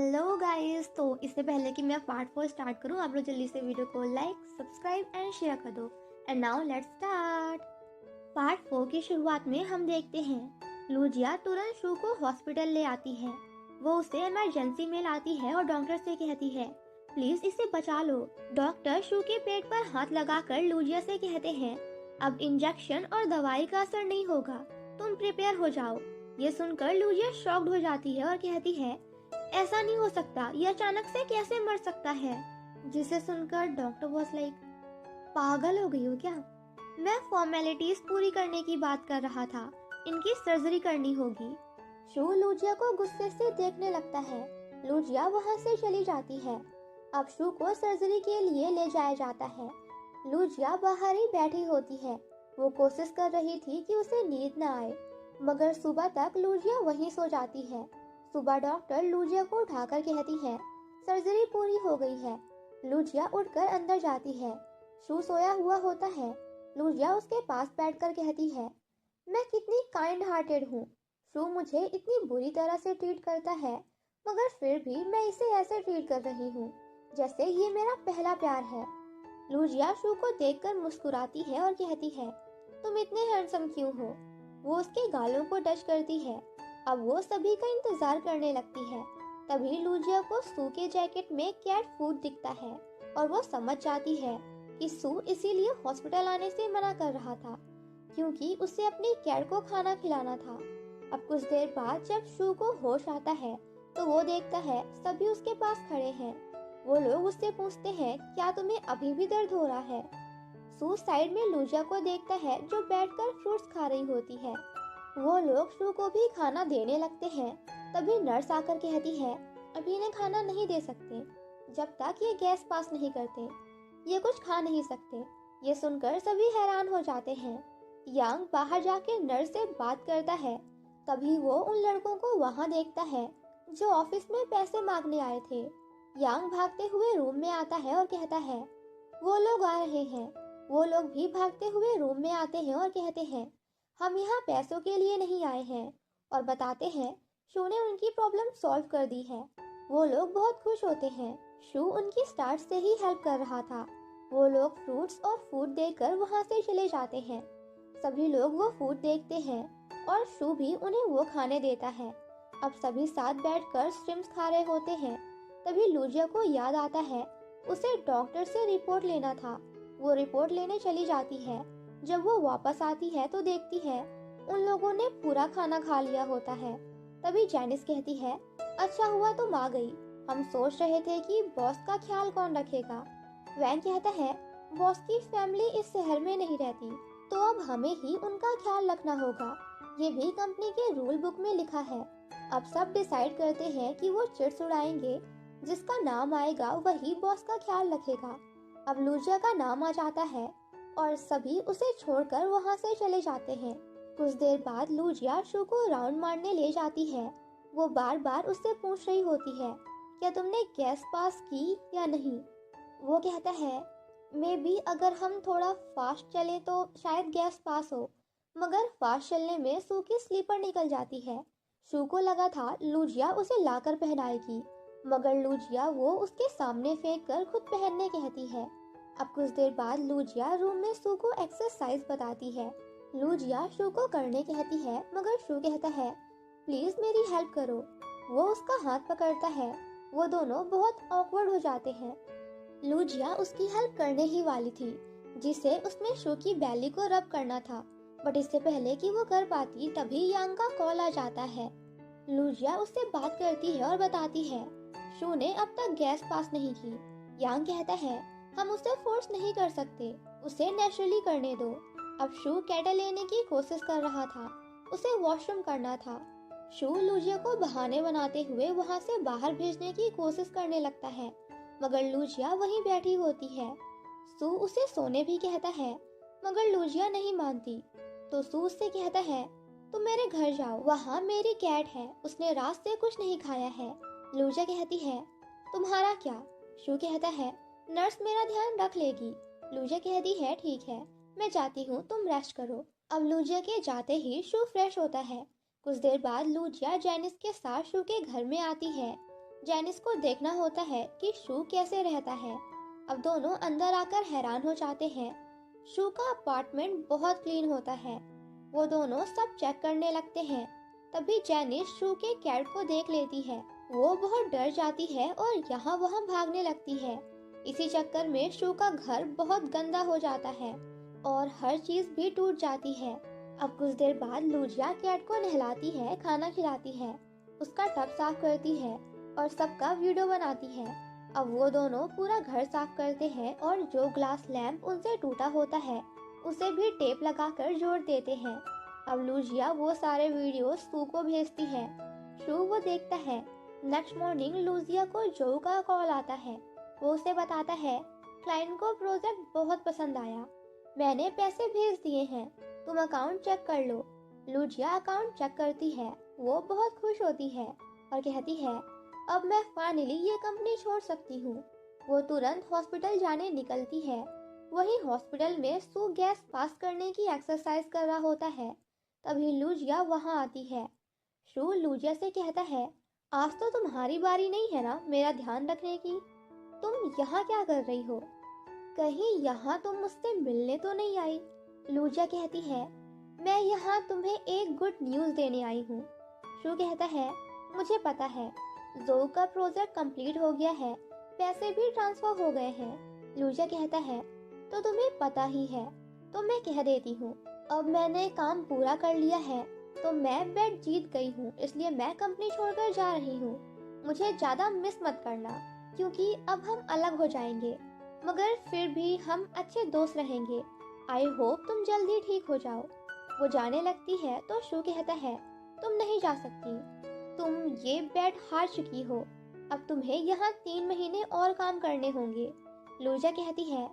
Hello guys. तो इससे पहले कि मैं पार्ट 4 स्टार्ट करूं, आप लोग जल्दी से वीडियो को लाइक, सब्सक्राइब एंड शेयर कर दो। And now let's start. Part 4 की शुरुआत में हम देखते हैं लूजिया तुरंत शू को हॉस्पिटल ले आती है। वो उसे इमरजेंसी में लाती है और डॉक्टर से कहती है प्लीज इसे बचा लो। डॉक्टर शू के पेट पर हाथ लगाकर लूजिया से कहते हैं अब इंजेक्शन और दवाई का असर नहीं होगा, तुम प्रिपेयर हो जाओ। ये सुनकर लूजिया शॉक्ड हो जाती है और कहती है ऐसा नहीं हो सकता, ये अचानक से कैसे मर सकता है। जिसे सुनकर डॉक्टर वाज लाइक पागल हो गई हो क्या, मैं फॉर्मेलिटीज पूरी करने की बात कर रहा था, इनकी सर्जरी करनी होगी। शू लूजिया को गुस्से से देखने लगता है। लूजिया वहां से चली जाती है। अब शू को सर्जरी के लिए ले जाया जाता है। लूजिया बाहर ही बैठी होती है। वो कोशिश कर रही थी कि उसे नींद न आए, मगर सुबह तक लूजिया वहीं सो जाती है। सुबह डॉक्टर लूजिया को उठाकर कहती है सर्जरी पूरी हो गई है। लूजिया उठकर अंदर जाती है। शू सोया हुआ होता है। लूजिया उसके पास बैठकर कहती है मैं कितनी काइंड हार्टेड हूँ। शू मुझे इतनी बुरी तरह से ट्रीट करता है, मगर फिर भी मैं इसे ऐसे ट्रीट कर रही हूँ जैसे ये मेरा पहला प्यार है। लूजिया शू को देखकर मुस्कुराती है और कहती है तुम इतने हैंडसम क्यों हो। वो उसके गालों को टच करती है। अब वो सभी का इंतजार करने लगती है। तभी लूजिया को सू के जैकेट में कैट फूड दिखता है और वो समझ जाती है कि सू इसीलिए हॉस्पिटल आने से मना कर रहा था, क्योंकि उसे अपनी कैट को खाना खिलाना था। अब कुछ देर बाद जब शू को होश आता है तो वो देखता है सभी उसके पास खड़े हैं। वो लोग उससे पूछते हैं क्या तुम्हें अभी भी दर्द हो रहा है। सू साइड में लूजिया को देखता है जो बैठकर फ्रूट्स खा रही होती है। वो लोग शू को भी खाना देने लगते हैं। तभी नर्स आकर कहती है अभी इन्हें खाना नहीं दे सकते जब तक ये गैस पास नहीं करते, ये कुछ खा नहीं सकते। ये सुनकर सभी हैरान हो जाते हैं। यांग बाहर जाके नर्स से बात करता है। तभी वो उन लड़कों को वहां देखता है जो ऑफिस में पैसे मांगने आए थे। यांग भागते हुए रूम में आता है और कहता है वो लोग आ रहे हैं। वो लोग भी भागते हुए रूम में आते हैं और कहते हैं हम यहाँ पैसों के लिए नहीं आए हैं, और बताते हैं शू ने उनकी प्रॉब्लम सॉल्व कर दी है। वो लोग बहुत खुश होते हैं। शू उनकी स्टार्ट से ही हेल्प कर रहा था। वो लोग फ्रूट्स और फूड देकर वहाँ से चले जाते हैं। सभी लोग वो फूड देखते हैं और शू भी उन्हें वो खाने देता है। अब सभी साथ बैठकर श्रिम्प्स खा रहे होते हैं। तभी लूजिया को याद आता है उसे डॉक्टर से रिपोर्ट लेना था। वो रिपोर्ट लेने चली जाती है। जब वो वापस आती है तो देखती है उन लोगों ने पूरा खाना खा लिया होता है। तभी जैनिस कहती है अच्छा हुआ तुम आ गई, हम सोच रहे थे कि बॉस का ख्याल कौन रखेगा। वैन कहता है बॉस की फैमिली इस शहर में नहीं रहती, तो अब हमें ही उनका ख्याल रखना होगा। ये भी कंपनी के रूल बुक में लिखा है। अब सब डिसाइड करते हैं कि वो चिट्स उड़ाएंगे, जिसका नाम आएगा वही बॉस का ख्याल रखेगा। अब लूजिया का नाम आ जाता है और सभी उसे छोड़कर वहां से चले जाते हैं। कुछ देर बाद लूजिया शू को राउंड मारने ले जाती है। वो बार बार उससे पूछ रही होती है क्या तुमने गैस पास की या नहीं। वो कहता है मे बी अगर हम थोड़ा फास्ट चले तो शायद गैस पास हो, मगर फास्ट चलने में शू की स्लीपर निकल जाती है। शू को लगा था लूजिया उसे लाकर पहनाएगी, मगर लूजिया वो उसके सामने फेंक कर खुद पहनने कहती है। अब कुछ देर बाद लूजिया रूम में शू को एक्सरसाइज बताती है। लूजिया शू को करने कहती है, मगर शू कहता है प्लीज मेरी हेल्प करो। वो उसका हाथ पकड़ता है। वो दोनों बहुत ऑकवर्ड हो जाते हैं। लूजिया उसकी हेल्प करने ही वाली थी, जिसे उसमें शू की बैली को रब करना था, बट इससे पहले कि वो कर पाती तभी यांग का कॉल आ जाता है। लूजिया उससे बात करती है और बताती है शू ने अब तक गैस पास नहीं की। यांग कहता है हम उसे फोर्स नहीं कर सकते, उसे नेचुरली करने दो। अब शू कैटल लेने की कोशिश कर रहा था, उसे वॉशरूम करना था। शू लूजिया को बहाने बनाते हुए वहां से बाहर भेजने की कोशिश करने लगता है, मगर लूजिया वहीं बैठी होती है। शू उसे सोने भी कहता है, मगर लूजिया नहीं मानती। तो शू उससे कहता है तुम मेरे घर जाओ, वहाँ मेरी कैट है, उसने रात से कुछ नहीं खाया है। लूजिया कहती है तुम्हारा क्या। शू कहता है नर्स मेरा ध्यान रख लेगी। लूजिया कहती है ठीक है, मैं जाती हूँ, तुम रेस्ट करो। अब लूजिया के जाते ही शू फ्रेश होता है। कुछ देर बाद लूजिया जैनिस के साथ शू के घर में आती है। जेनिस को देखना होता है कि शू कैसे रहता है। अब दोनों अंदर आकर हैरान हो जाते हैं। शू का अपार्टमेंट बहुत क्लीन होता है। वो दोनों सब चेक करने लगते हैं। तभी जेनिस शू के कैट को देख लेती है। वो बहुत डर जाती है और यहाँ वहाँ भागने लगती है। इसी चक्कर में शू का घर बहुत गंदा हो जाता है और हर चीज भी टूट जाती है। अब कुछ देर बाद लूजिया कैट को नहलाती है, खाना खिलाती है, उसका टब साफ करती है और सबका वीडियो बनाती है। अब वो दोनों पूरा घर साफ करते हैं और जो ग्लास लैंप उनसे टूटा होता है उसे भी टेप लगाकर जोड़ देते हैं। अब लूजिया वो सारे वीडियोस शू को भेजती है। शू वो देखता है। नेक्स्ट मॉर्निंग लूजिया को जो का कॉल आता है। वो उसे बताता है, क्लाइंट को प्रोजेक्ट बहुत पसंद आया, मैंने पैसे भेज दिए हैं, तुम अकाउंट चेक कर लो। लूजिया अकाउंट चेक करती है। वो बहुत खुश होती है और कहती है, अब मैं फाइनली ये कंपनी छोड़ सकती हूँ। वो तुरंत हॉस्पिटल जाने निकलती है। वही हॉस्पिटल में शू गैस पास करने की एक्सरसाइज कर रहा होता है। तभी लूजिया वहाँ आती है। शू लूजिया से कहता है, आज तो तुम्हारी बारी नहीं है ना मेरा ध्यान रखने की, तुम यहाँ क्या कर रही हो? कहीं यहाँ तुम मुझसे मिलने तो नहीं आई? लूजिया कहती है, मैं यहाँ तुम्हें एक गुड न्यूज़ देने आई हूँ। शू कहता है, मुझे पता है, जो का प्रोजेक्ट कंप्लीट हो गया है, पैसे भी ट्रांसफर हो गए हैं। लूजिया कहता है, तो तुम्हें पता ही है, तो मैं कह देती हूँ, अब मैंने काम पूरा कर लिया है, तो मैं बेट जीत गई हूँ, इसलिए मैं कंपनी छोड़कर जा रही हूँ। मुझे ज़्यादा मिस मत करना, क्योंकि अब हम अलग हो जाएंगे, मगर फिर भी हम अच्छे दोस्त रहेंगे। आई होप तुम जल्दी ठीक हो जाओ। वो जाने लगती है तो शू कहता है, तुम नहीं जा सकती, तुम ये बेट हार चुकी हो, अब तुम्हें यहाँ 3 महीने और काम करने होंगे। लूजिया कहती है,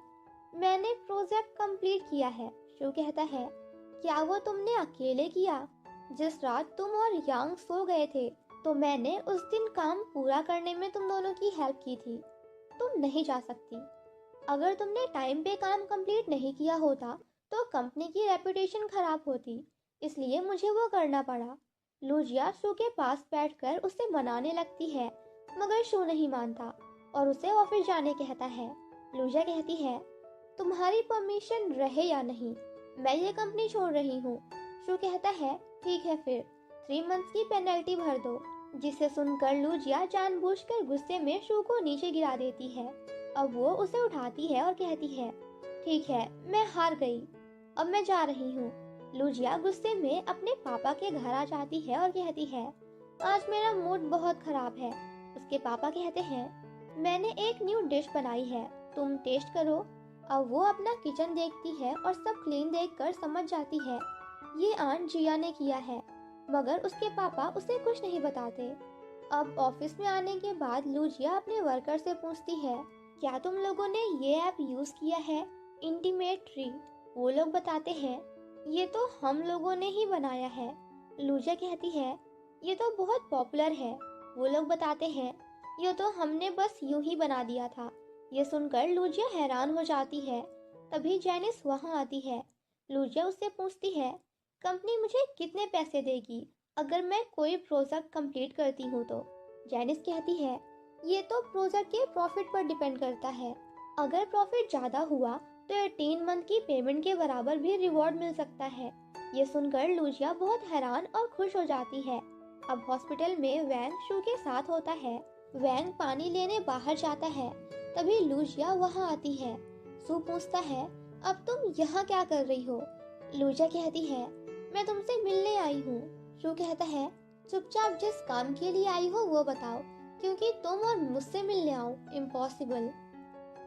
मैंने प्रोजेक्ट कंप्लीट किया है। शू कहता है, क्या वो तुमने अकेले किया? जिस रात तुम और यांग सो गए थे तो मैंने उस दिन काम पूरा करने में तुम दोनों की हेल्प की थी। तुम नहीं जा सकती। अगर तुमने टाइम पे काम कंप्लीट नहीं किया होता तो कंपनी की रेपुटेशन खराब होती, इसलिए मुझे वो करना पड़ा। लूजिया शू के पास बैठकर उसे मनाने लगती है, मगर शू नहीं मानता और उसे ऑफिस जाने कहता है। लूजिया कहती है, तुम्हारी परमिशन रहे या नहीं, मैं ये कंपनी छोड़ रही हूँ। शू कहता है, ठीक है फिर 3 मंथ्स की पेनल्टी भर दो। जिसे सुनकर लूजिया जानबूझकर गुस्से में शू को नीचे गिरा देती है। अब वो उसे उठाती है और कहती है, ठीक है, मैं हार गई, अब मैं जा रही हूँ। लूजिया गुस्से में अपने पापा के घर आ जाती है और कहती है, आज मेरा मूड बहुत खराब है। उसके पापा कहते हैं, मैंने एक न्यू डिश बनाई है, तुम टेस्ट करो। अब वो अपना किचन देखती है और सब क्लीन देखकर समझ जाती है ये आंट जिया ने किया है, मगर उसके पापा उसे कुछ नहीं बताते। अब ऑफिस में आने के बाद लूजिया अपने वर्कर से पूछती है, क्या तुम लोगों ने ये ऐप यूज किया है, इंटीमेट ट्री? वो लोग बताते हैं, ये तो हम लोगों ने ही बनाया है। लूजिया कहती है, ये तो बहुत पॉपुलर है। वो लोग बताते हैं, ये तो हमने बस यूं ही बना दिया था। ये सुनकर लूजिया हैरान हो जाती है। तभी जेनिस वहाँ आती है। लूजिया उससे पूछती है, कंपनी मुझे कितने पैसे देगी अगर मैं कोई प्रोजेक्ट कंप्लीट करती हूँ तो? जेनिस कहती है, ये तो प्रोजेक्ट के प्रॉफिट पर डिपेंड करता है। अगर प्रॉफिट ज़्यादा हुआ तो 18 मंथ की पेमेंट के बराबर भी रिवॉर्ड मिल सकता है। ये सुनकर लूजिया बहुत हैरान और खुश हो जाती है। अब हॉस्पिटल में वैंग शू के साथ होता है। वैंग पानी लेने बाहर जाता है। तभी लूजिया वहाँ आती है। शू पूछता है, अब तुम यहाँ क्या कर रही हो? लूजिया कहती है, मैं तुमसे मिलने आई हूँ। शू कहता है, चुपचाप जिस काम के लिए आई हो वो बताओ, क्योंकि तुम और मुझसे मिलने आओ इम्पॉसिबल।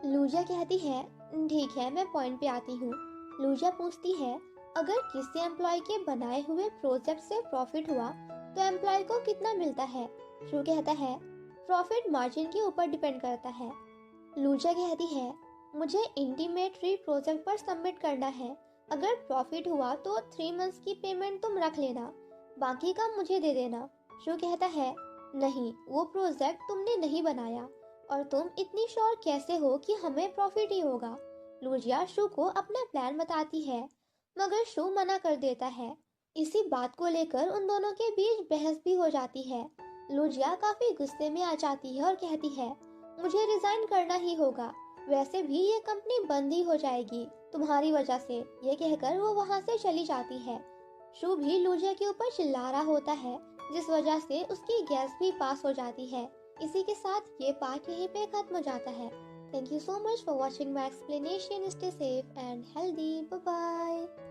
लूजिया कहती है, ठीक है, मैं पॉइंट पे आती हूँ। लूजिया पूछती है, अगर किसी एम्प्लॉय के बनाए हुए प्रोजेक्ट से प्रॉफिट हुआ तो एम्प्लॉय को कितना मिलता है? शू कहता है, प्रॉफिट मार्जिन के ऊपर डिपेंड करता है। लूजिया कहती है, मुझे इंटीमेटरी प्रोजेक्ट पर सबमिट करना है। अगर प्रॉफिट हुआ तो 3 मंथ्स की पेमेंट तुम रख लेना, बाकी का मुझे दे देना। शू कहता है, नहीं, वो प्रोजेक्ट तुमने नहीं बनाया और तुम इतनी श्योर कैसे हो कि हमें प्रॉफिट ही होगा? लूजिया शू को अपना प्लान बताती है, मगर शू मना कर देता है। इसी बात को लेकर उन दोनों के बीच बहस भी हो जाती है। लूजिया काफी गुस्से में आ जाती है और कहती है, मुझे रिजाइन करना ही होगा, वैसे भी ये कंपनी बंद ही हो जाएगी तुम्हारी वजह से। ये कहकर वो वहाँ से चली जाती है। शू भी लूजिया के ऊपर चिल्ला रहा होता है, जिस वजह से उसकी गैस भी पास हो जाती है। इसी के साथ ये पार्ट यहीं पे खत्म हो जाता है। Thank you so much for watching my explanation. Stay safe and healthy. Bye bye.